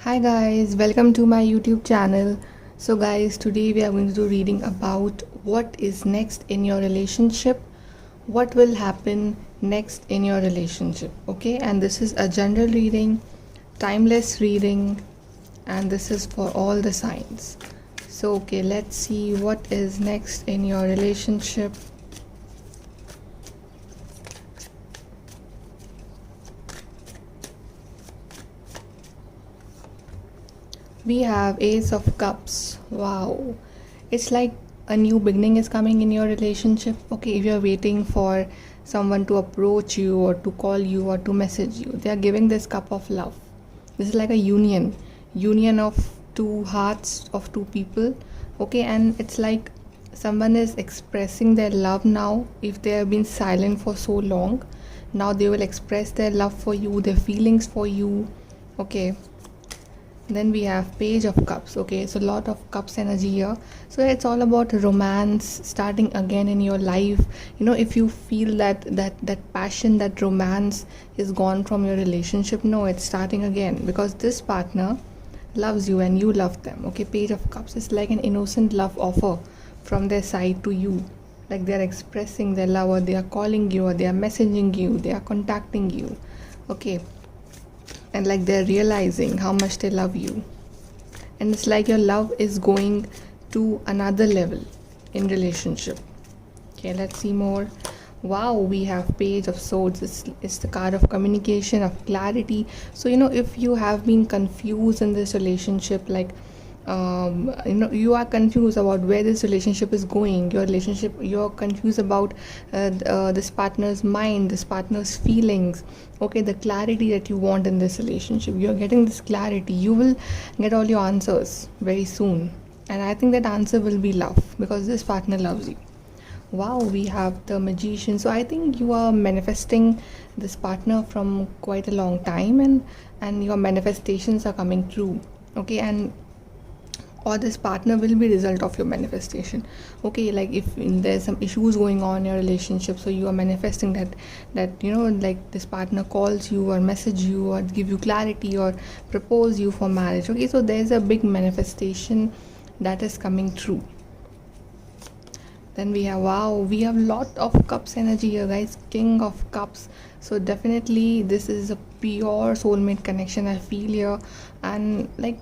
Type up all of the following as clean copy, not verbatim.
Hi guys, welcome to my YouTube channel. So guys, today we are going to do reading about what is next in your relationship, what will happen next in your relationship. Okay, and this is a general reading, timeless reading, and this is for all the signs. So okay, let's see what is next in your relationship. We have Ace of Cups. Wow. It's like a new beginning is coming in your relationship. Okay, if you're waiting for someone to approach you or to call you or to message you, they are giving this cup of love. This is like a union of two hearts of two people. Okay, and it's like someone is expressing their love now. If they have been silent for so long, now they will express their love for you, their feelings for you. Okay, then we have Page of Cups. Okay, so a lot of cups energy here. So it's all about romance starting again in your life. If you feel that passion, that romance is gone from your relationship, no, it's starting again because this partner loves you and you love them. Okay, Page of Cups is like an innocent love offer from their side to you, like they're expressing their love, or they are calling you, or they are messaging you, they are contacting you. Okay, and like they're realizing how much they love you, and it's like your love is going to another level in relationship. Okay, let's see more. Wow, we have Page of Swords. It's the card of communication, of clarity. So if you have been confused in this relationship, like you are confused about where this relationship is going, you're confused about this partner's mind, this partner's feelings. Okay, the clarity that you want in this relationship, you're getting this clarity. You will get all your answers very soon, and I think that answer will be love, because this partner loves you. Wow, we have the Magician. So I think you are manifesting this partner from quite a long time, and your manifestations are coming true. Okay, and or this partner will be result of your manifestation. Okay, like if there's some issues going on in your relationship, so you are manifesting that like this partner calls you or message you or give you clarity or propose you for marriage. Okay, so there's a big manifestation that is coming true. Then we have, wow, we have lot of cups energy here guys, King of Cups. So definitely this is a pure soulmate connection I feel here. And like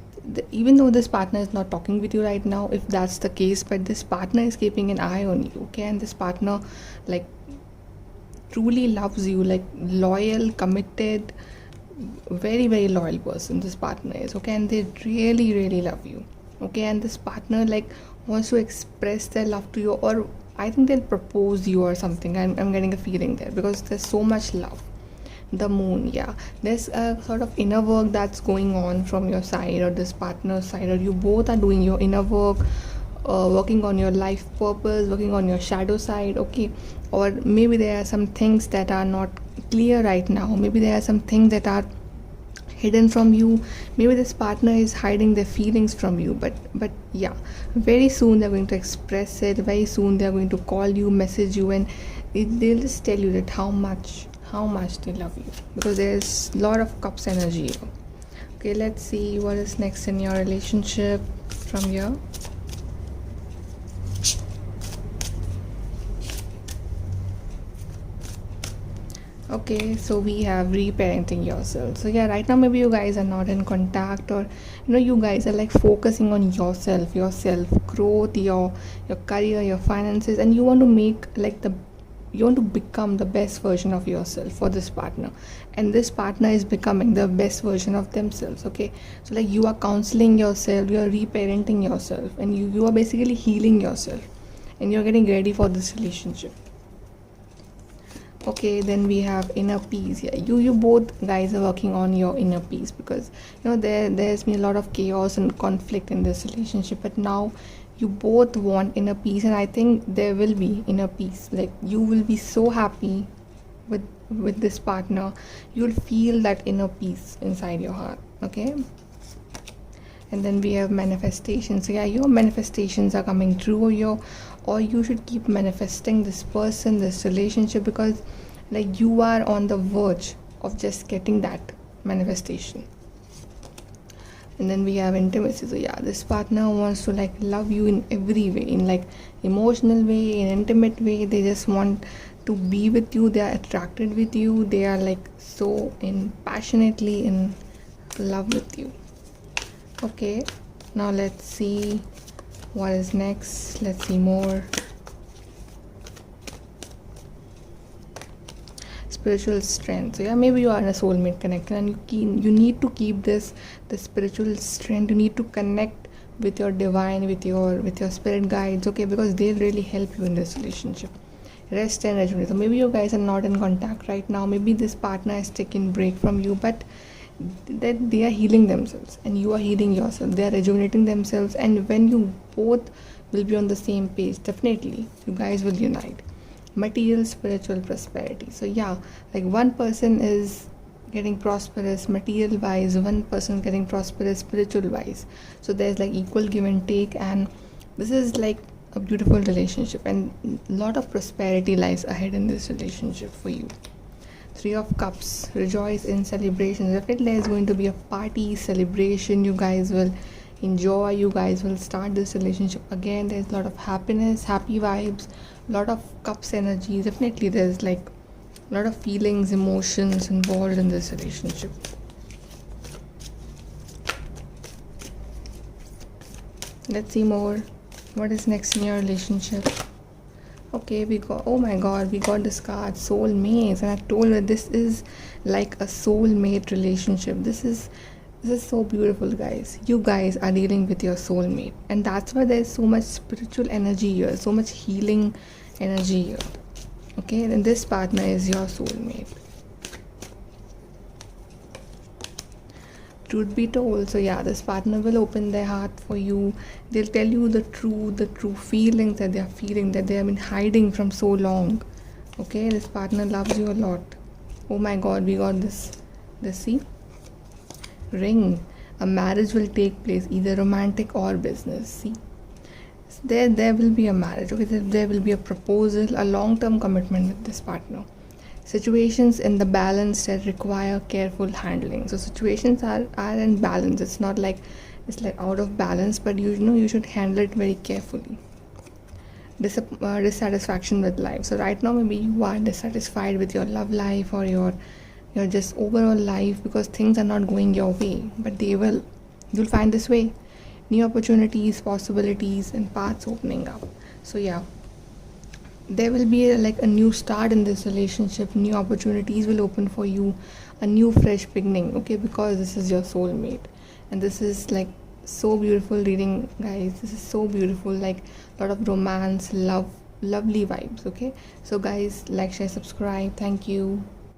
even though this partner is not talking with you right now, if that's the case, but this partner is keeping an eye on you. Okay, and this partner like truly loves you, like loyal, committed, very very loyal person this partner is. Okay, and they really really love you. Okay, and this partner like wants to express their love to you, or I think they'll propose you or something. I'm getting a feeling there because there's so much love. The Moon, yeah, there's a sort of inner work that's going on from your side or this partner's side, or you both are doing your inner work, working on your life purpose, working on your shadow side. Okay, or maybe there are some things that are not clear right now, maybe there are some things that are hidden from you, maybe this partner is hiding their feelings from you, but yeah, very soon they're going to express it. Very soon they're going to call you, message you, and they'll just tell you that how much they love you, because there's a lot of cups energy here. Okay, let's see what is next in your relationship from here. Okay, so we have reparenting yourself. So yeah, right now maybe you guys are not in contact, or you guys are like focusing on yourself, your self growth, your career, your finances, and you want to make like you want to become the best version of yourself for this partner, and this partner is becoming the best version of themselves. Okay, so like you are counseling yourself, you are reparenting yourself, and you are basically healing yourself, and you're getting ready for this relationship. Okay, then we have inner peace. Yeah, you both guys are working on your inner peace, because there's been a lot of chaos and conflict in this relationship, but now you both want inner peace, and I think there will be inner peace. Like you will be so happy with this partner, you'll feel that inner peace inside your heart. Okay, and then we have manifestations. So yeah, your manifestations are coming true, or you should keep manifesting this person, this relationship, because like you are on the verge of just getting that manifestation. And then we have intimacy. So yeah, this partner wants to like love you in every way, in like emotional way, in intimate way. They just want to be with you. They are attracted with you. They are like so in passionately in love with you. Okay, now let's see what is next. Let's see more. Spiritual strength. So yeah, maybe you are in a soulmate connection, and you need to keep this the spiritual strength. You need to connect with your divine, with your spirit guides, okay, because they'll really help you in this relationship. Rest and rejuvenate. So maybe you guys are not in contact right now. Maybe this partner has taken break from you, but that they are healing themselves and you are healing yourself. They are rejuvenating themselves, and when you both will be on the same page, definitely you guys will unite. Material spiritual prosperity. So yeah, like one person is getting prosperous material wise, one person getting prosperous spiritual wise. So there's like equal give and take, and this is like a beautiful relationship, and a lot of prosperity lies ahead in this relationship for you. Three of Cups. Rejoice in celebrations. Definitely there is going to be a party celebration. You guys will enjoy. You guys will start this relationship again. There's a lot of happiness, happy vibes, a lot of Cups energy. Definitely there's like a lot of feelings, emotions involved in this relationship. Let's see more. What is next in your relationship? Okay, we got, oh my god, we got this card, soulmates, and I told her this is like a soulmate relationship. This is so beautiful, guys. You guys are dealing with your soulmate, and that's why there's so much spiritual energy here, so much healing energy here. Okay, and this partner is your soulmate. Truth be told, so yeah, this partner will open their heart for you. They'll tell you the true feelings that they are feeling, that they have been hiding from so long. Okay, this partner loves you a lot. Oh my god, we got this see, ring. A marriage will take place, either romantic or business. See, there will be a marriage. Okay, there will be a proposal, a long-term commitment with this partner. Situations in the balance that require careful handling. So situations are in balance. It's not like it's like out of balance, but you know you should handle it very carefully. Dissatisfaction with life. So right now maybe you are dissatisfied with your love life or your just overall life because things are not going your way, but they will. You'll find this way. New opportunities, possibilities, and paths opening up. So yeah, there will be like a new start in this relationship. New opportunities will open for you, a new fresh beginning, okay, because this is your soulmate. And this is like so beautiful reading, guys. This is so beautiful, like a lot of romance, love, lovely vibes. Okay, so guys, like, share, subscribe. Thank you.